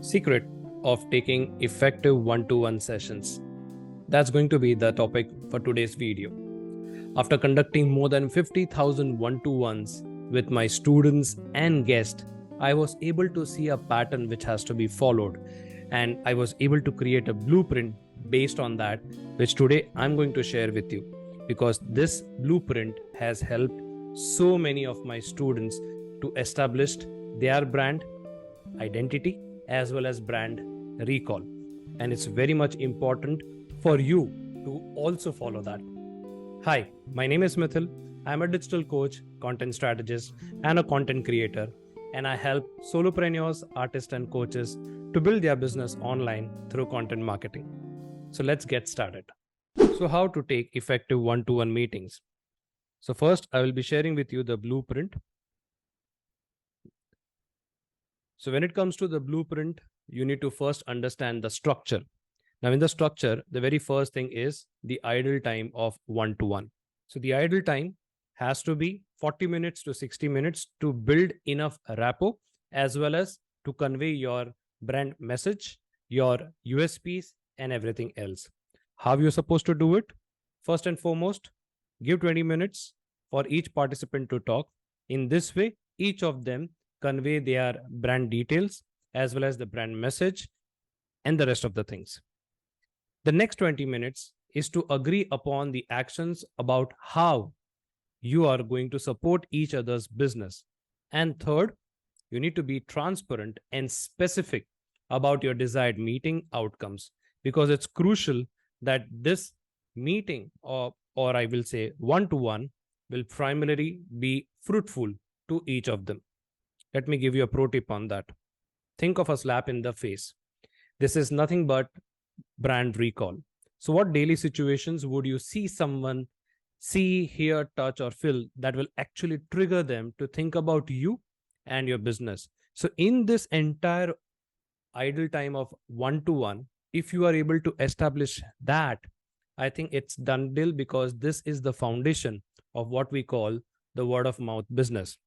Secret of taking effective one-to-one sessions. That's going to be the topic for today's video. After conducting more than 50,000 one-to-ones with my students and guests, I was able to see a pattern which has to be followed, and I was able to create a blueprint based on that, which today I'm going to share with you, because this blueprint has helped so many of my students to establish their brand identity as well as brand recall. And it's very much important for you to also follow that. Hi, my name is Mithil. I'm a digital coach, content strategist, and a content creator. And I help solopreneurs, artists, and coaches to build their business online through content marketing. So let's get started. So, how to take effective one-to-one meetings? So, first, I will be sharing with you the blueprint. So when it comes to the blueprint, you need to first understand the structure. Now in the structure, the very first thing is the idle time of one-to-one. So the idle time has to be 40 minutes to 60 minutes to build enough rapport as well as to convey your brand message, your USPs and everything else. How you're supposed to do it? First and foremost, give 20 minutes for each participant to talk. In this way, each of them convey their brand details as well as the brand message and the rest of the things. The next 20 minutes is to agree upon the actions about how you are going to support each other's business. And third, you need to be transparent and specific about your desired meeting outcomes, because it's crucial that this meeting or I will say one-to-one will primarily be fruitful to each of them. Let me give you a pro tip on that. Think of a slap in the face. This is nothing but brand recall. So what daily situations would you see someone see, hear, touch, or feel that will actually trigger them to think about you and your business? So in this entire idle time of one-to-one, if you are able to establish that, I think it's done deal, because this is the foundation of what we call the word of mouth business.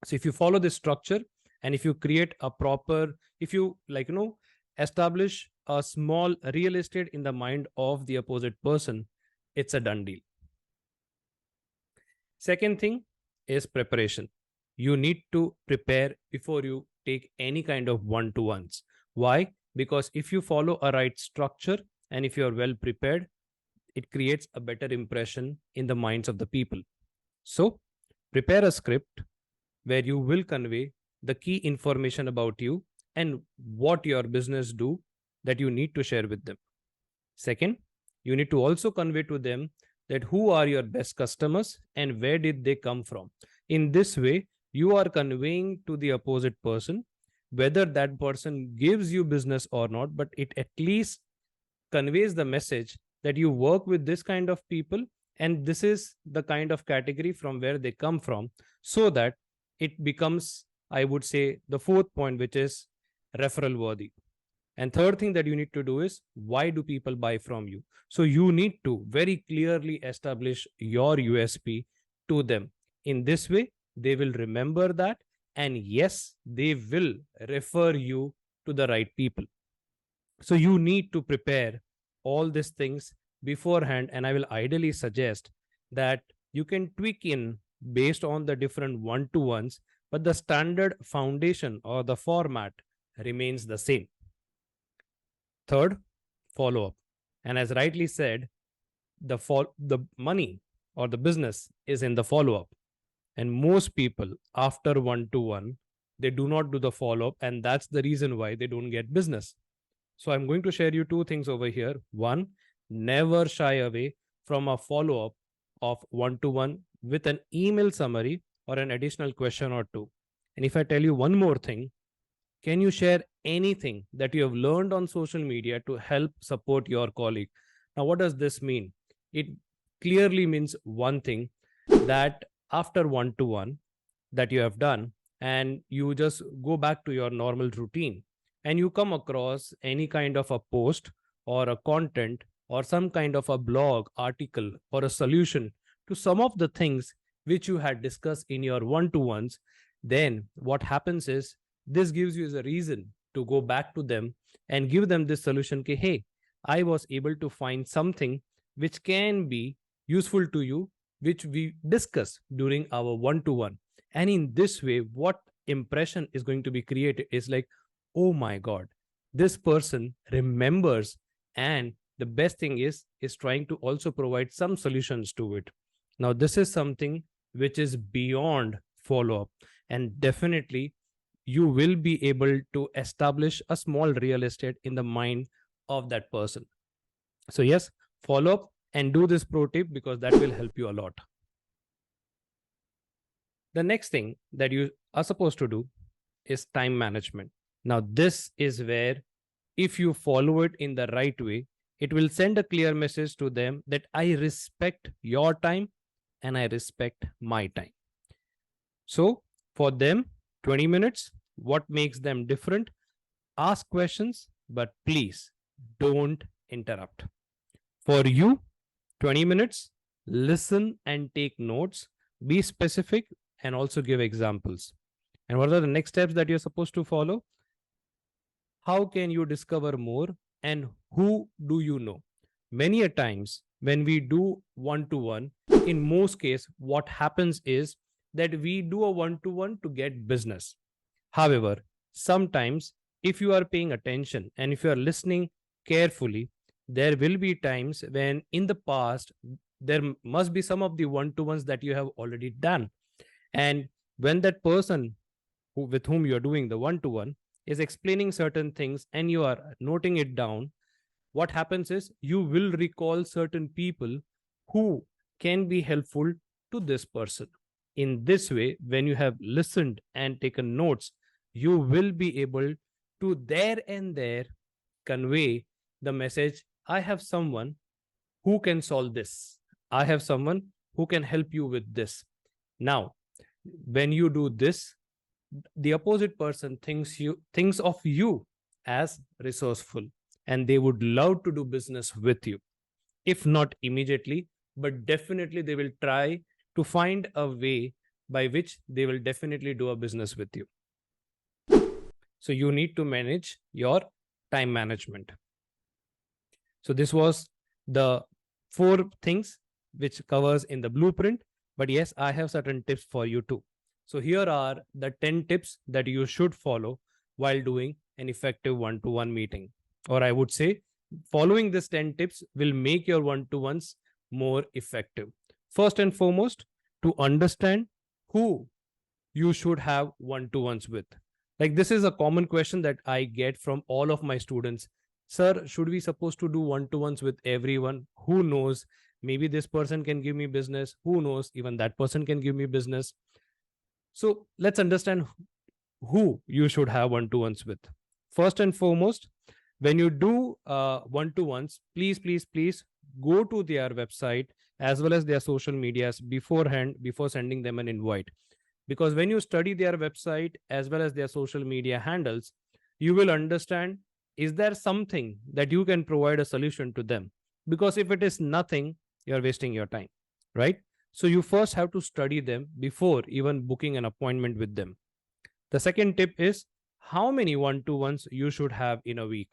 So if you follow this structure and if you create a proper, if you establish a small real estate in the mind of the opposite person, it's a done deal. Second thing is preparation. You need to prepare before you take any kind of one-to-ones. Why? Because if you follow a right structure and if you are well prepared, it creates a better impression in the minds of the people. So prepare a script where you will convey the key information about you and what your business do that you need to share with them. Second, you need to also convey to them that who are your best customers and where did they come from. In this way, you are conveying to the opposite person whether that person gives you business or not, but it at least conveys the message that you work with this kind of people and this is the kind of category from where they come from, so that it becomes, I would say, the fourth point, which is referral worthy. And third thing that you need to do is, why do people buy from you? So you need to very clearly establish your USP to them. In this way, they will remember that. And yes, they will refer you to the right people. So you need to prepare all these things beforehand. And I will ideally suggest that you can tweak in based on the different one-to-ones, but the standard foundation or the format remains the same. Third, follow up. And as rightly said, the money or the business is in the follow up. And most people after one-to-one, they do not do the follow up, and that's the reason why they don't get business. So I'm going to share you two things over here. One, never shy away from a follow up of one-to-one with an email summary or an additional question or two. And if I tell you one more thing, can you share anything that you have learned on social media to help support your colleague? Now, what does this mean? It clearly means one thing, that after one-to-one that you have done and you just go back to your normal routine and you come across any kind of a post or a content or some kind of a blog article or a solution to some of the things which you had discussed in your one-to-ones, then what happens is this gives you as a reason to go back to them and give them this solution ki, hey, I was able to find something which can be useful to you, which we discuss during our one-to-one. And in this way, what impression is going to be created is like, oh my God, this person remembers, and the best thing is trying to also provide some solutions to it. Now, this is something which is beyond follow-up, and definitely you will be able to establish a small real estate in the mind of that person. So yes, follow up and do this pro tip because that will help you a lot. The next thing that you are supposed to do is time management. Now, this is where if you follow it in the right way, it will send a clear message to them that I respect your time and I respect my time. So for them, 20 minutes, what makes them different? Ask questions, but please don't interrupt. For you, 20 minutes, listen and take notes, be specific, and also give examples. And what are the next steps that you're supposed to follow? How can you discover more, and who do you know? Many a times when we do one-to-one, in most cases, what happens is that we do a one-to-one to get business. However, sometimes if you are paying attention and if you are listening carefully, there will be times when in the past, there must be some of the one-to-ones that you have already done. And when that person with whom you're doing the one-to-one is explaining certain things and you are noting it down, what happens is you will recall certain people who can be helpful to this person. In this way, when you have listened and taken notes, you will be able to there and there convey the message, I have someone who can solve this. I have someone who can help you with this. Now, when you do this, the opposite person thinks of you as resourceful, and they would love to do business with you. If not immediately, but definitely they will try to find a way by which they will definitely do a business with you. So you need to manage your time management. So this was the 4 things which covers in the blueprint. But yes, I have certain tips for you too. So here are the 10 tips that you should follow while doing an effective one-to-one meeting. Or I would say, following these 10 tips will make your one-to-ones more effective. First and foremost, to understand who you should have one-to-ones with. Like, this is a common question that I get from all of my students. Sir, should we supposed to do one-to-ones with everyone? Who knows? Maybe this person can give me business. Who knows? Even that person can give me business. So let's understand who you should have one-to-ones with. First and foremost, when you do one-to-ones, please go to their website as well as their social medias beforehand, before sending them an invite. Because when you study their website as well as their social media handles, you will understand, is there something that you can provide a solution to them? Because if it is nothing, you're wasting your time, right? So you first have to study them before even booking an appointment with them. The second tip is how many one-to-ones you should have in a week.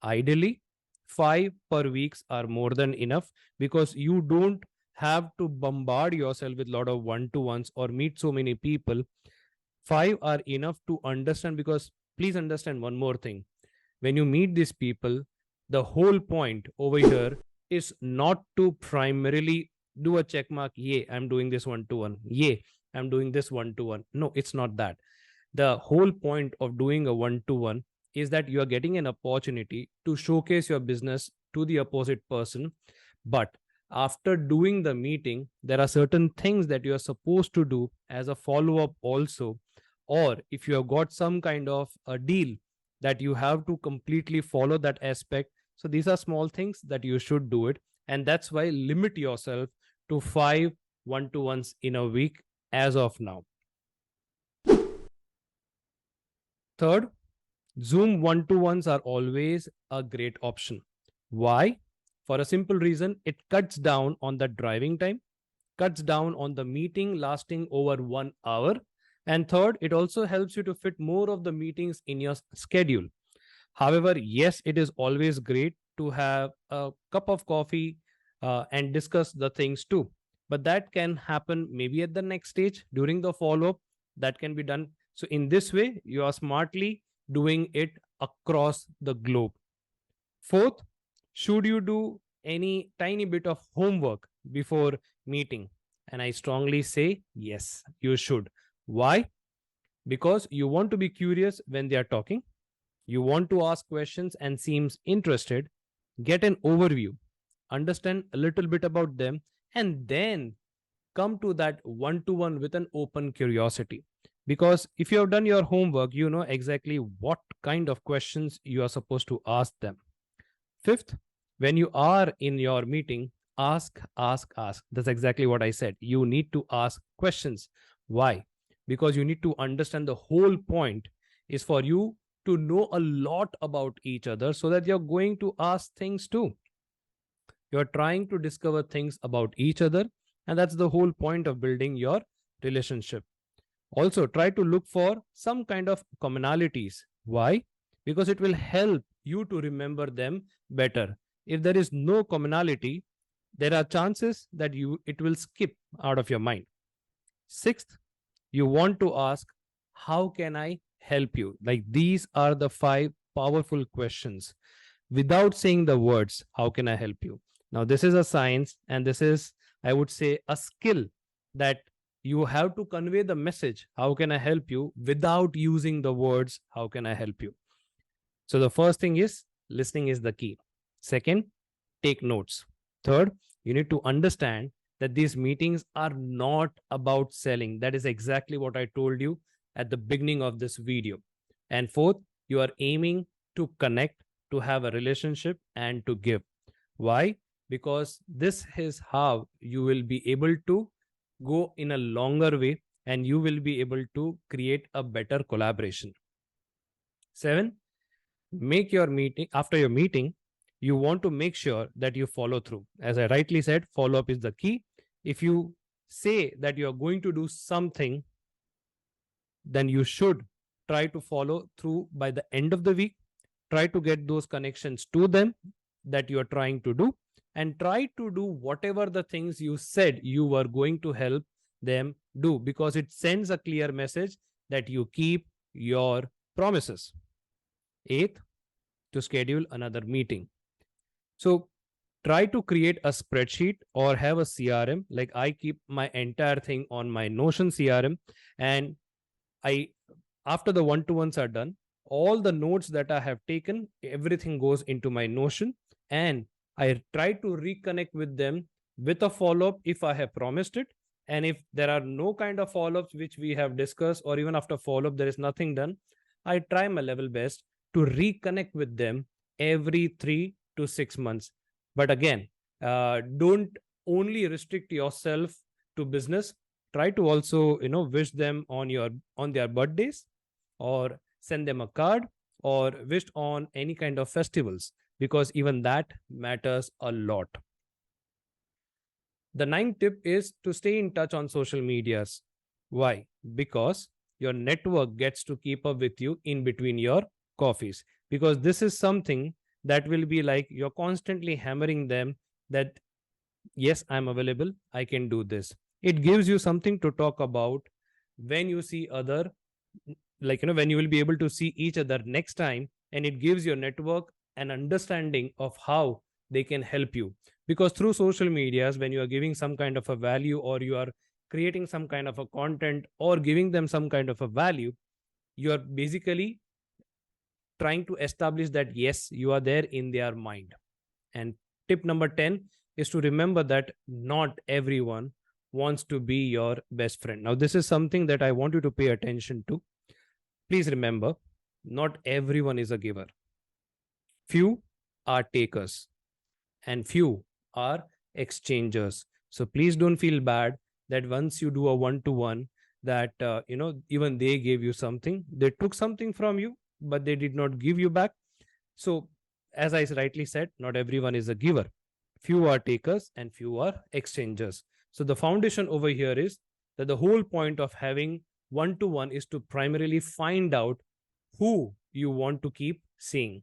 Ideally, 5 per week are more than enough, because you don't have to bombard yourself with a lot of one-to-ones or meet so many people. 5 are enough to understand, because please understand one more thing. When you meet these people, the whole point over here is not to primarily do a check mark. Yeah, I'm doing this one-to-one. Yeah, I'm doing this one-to-one. No, it's not that. The whole point of doing a one-to-one is that you are getting an opportunity to showcase your business to the opposite person. But after doing the meeting, there are certain things that you are supposed to do as a follow-up also. Or if you have got some kind of a deal that you have to completely follow that aspect. So these are small things that you should do it. And that's why limit yourself to 5 one-to-ones in a week as of now. Third, Zoom one-to-ones are always a great option. Why? For a simple reason, it cuts down on the driving time, cuts down on the meeting lasting over 1 hour. And third, it also helps you to fit more of the meetings in your schedule. However, yes, it is always great to have a cup of coffee and discuss the things too. But that can happen maybe at the next stage during the follow up. That can be done. So, in this way, you are smartly doing it across the globe. Fourth, should you do any tiny bit of homework before meeting? And I strongly say yes, you should. Why? Because you want to be curious when they are talking, you want to ask questions and seems interested, get an overview, understand a little bit about them, and then come to that one to one with an open curiosity. Because if you have done your homework, you know exactly what kind of questions you are supposed to ask them. Fifth, when you are in your meeting, ask, ask, ask. That's exactly what I said. You need to ask questions. Why? Because you need to understand the whole point is for you to know a lot about each other so that you're going to ask things too. You're trying to discover things about each other, and that's the whole point of building your relationship. Also, try to look for some kind of commonalities. Why? Because it will help you to remember them better. If there is no commonality, there are chances that it will skip out of your mind. Sixth, you want to ask, how can I help you? Like these are the five powerful questions without saying the words, how can I help you? Now, this is a science, and this is, I would say, a skill that you have to convey the message, how can I help you, without using the words, how can I help you? So, the first thing is listening is the key. Second, take notes. Third, you need to understand that these meetings are not about selling. That is exactly what I told you at the beginning of this video. And fourth, you are aiming to connect, to have a relationship, and to give. Why? Because this is how you will be able to go in a longer way and you will be able to create a better collaboration. Seven, make your meeting, after your meeting, you want to make sure that you follow through. As I rightly said, follow up is the key. If you say that you are going to do something, then you should try to follow through by the end of the week. Try to get those connections to them that you are trying to do, and try to do whatever the things you said you were going to help them do, because it sends a clear message that you keep your promises. Eighth, to schedule another meeting. So try to create a spreadsheet or have a CRM. Like I keep my entire thing on my Notion CRM, and I, after the one-to-ones are done, all the notes that I have taken, everything goes into my Notion, and I try to reconnect with them with a follow-up if I have promised it. And if there are no kind of follow-ups which we have discussed, or even after follow-up there is nothing done, I try my level best to reconnect with them every 3 to 6 months. But again, don't only restrict yourself to business. Try to also wish them on their birthdays, or send them a card, or wish on any kind of festivals, because even that matters a lot. The ninth tip is to stay in touch on social medias. Why? Because your network gets to keep up with you in between your coffees, because this is something that will be like you're constantly hammering them that yes, I'm available, I can do this. It gives you something to talk about when you see other, when you will be able to see each other next time, and it gives your network an understanding of how they can help you. Because through social medias, when you are giving some kind of a value, or you are creating some kind of a content, or giving them some kind of a value, you are basically trying to establish that yes, you are there in their mind. And tip number 10 is to remember that not everyone wants to be your best friend. Now, this is something that I want you to pay attention to. Please remember, not everyone is a giver. Few are takers, and few are exchangers. So please don't feel bad that once you do a one-to-one, that even they gave you something, they took something from you, but they did not give you back. So as I rightly said, not everyone is a giver. Few are takers and few are exchangers. So the foundation over here is that the whole point of having one-to-one is to primarily find out who you want to keep seeing.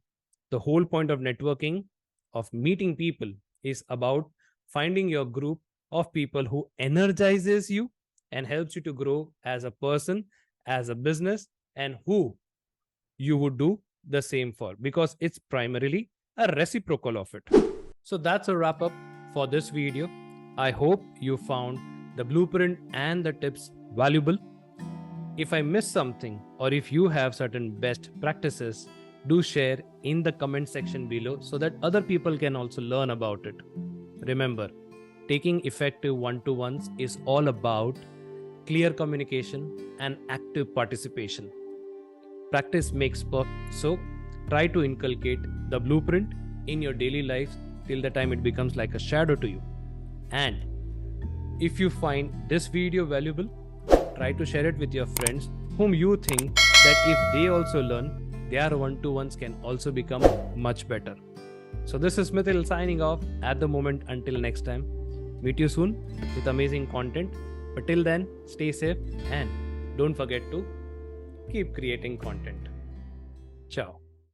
The whole point of networking, of meeting people, is about finding your group of people who energizes you and helps you to grow as a person, as a business, and who you would do the same for, because it's primarily a reciprocal of it. So that's a wrap up for this video. I hope you found the blueprint and the tips valuable. If I missed something, or if you have certain best practices, do share in the comment section below so that other people can also learn about it. Remember, taking effective one-to-ones is all about clear communication and active participation. Practice makes perfect, so try to inculcate the blueprint in your daily life till the time it becomes like a shadow to you. And if you find this video valuable, try to share it with your friends whom you think that if they also learn, their one-to-ones can also become much better. So this is Mithil signing off at the moment. Until next time, meet you soon with amazing content. But till then, stay safe and don't forget to keep creating content. Ciao.